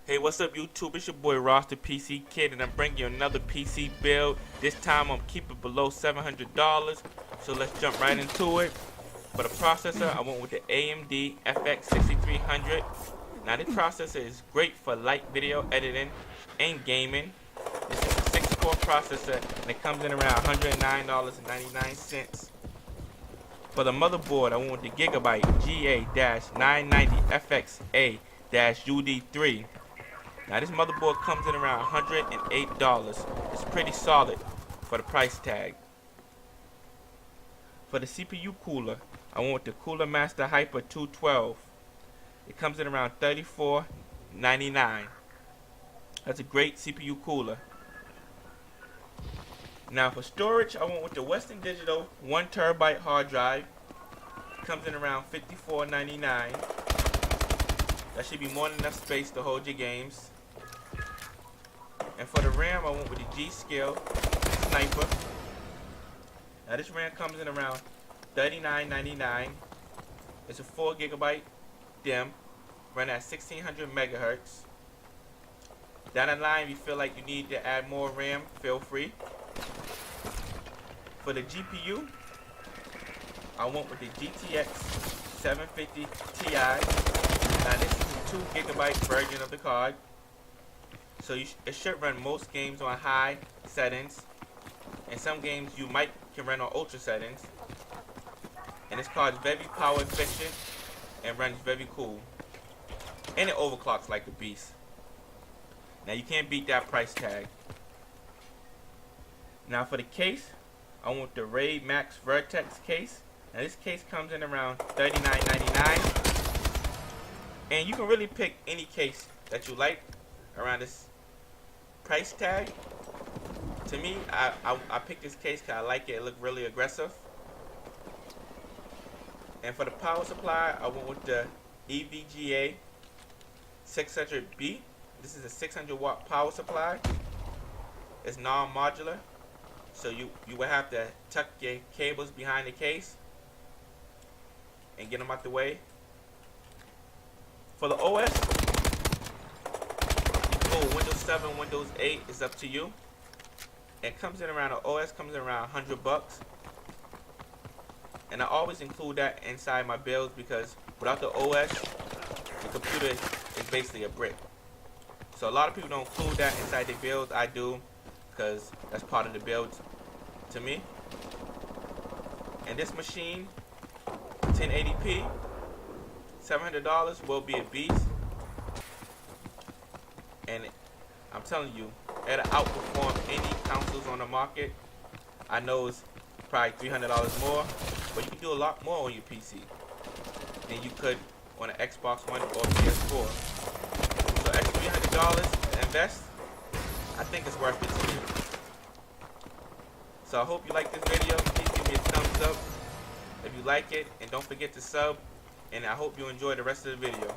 Hey, what's up YouTube? It's your boy Ross the PC Kid, and I'm bringing you another PC build. This time I'm keeping below $700, so let's jump right into it. For the processor, I went with the AMD FX 6300. Now this processor is great for light video editing and gaming. This is a 6-core processor, and it comes in around $109.99. For the motherboard, I went with the Gigabyte GA-990FXA-UD3. Now this motherboard comes in around $108. It's pretty solid for the price tag. For the CPU cooler, I went with the Cooler Master Hyper 212. It comes in around $34.99. That's a great CPU cooler. Now for storage, I went with the Western Digital 1TB hard drive. It comes in around $54.99. That should be more than enough space to hold your games. And for the RAM, I went with the G.Skill Sniper. Now this RAM comes in around $39.99. It's a 4GB DIMM, run at 1600 megahertz. Down the line, if you feel like you need to add more RAM, feel free. For the GPU, I went with the GTX 750 Ti. Now this is a 2GB version of the card. So it should run most games on high settings, and some games you can run on ultra settings. And this card is very power efficient and runs very cool, and it overclocks like a beast. Now you can't beat that price tag. Now for the case, I want the Raid Max Vertex case. Now this case comes in around $39.99, and you can really pick any case that you like around this price tag. To me, I picked this case because I like it. It looked really aggressive. And for the power supply, I went with the EVGA 600B. This is a 600 watt power supply. It's non-modular, so you will have to tuck your cables behind the case and get them out the way. For the OS, Windows 7, Windows 8 is up to you. It comes in around, the OS comes in around $100. And I always include that inside my builds because without the OS, the computer is basically a brick. So a lot of people don't include that inside their builds. I do, because that's part of the build to me. And this machine, 1080p, $700 will be a beast. And I'm telling you, it'll outperform any consoles on the market. I know it's probably $300 more, but you can do a lot more on your PC than you could on an Xbox One or PS4. So extra $300 to invest, I think it's worth it to me. So I hope you like this video. Please give me a thumbs up if you like it, and don't forget to sub. And I hope you enjoy the rest of the video.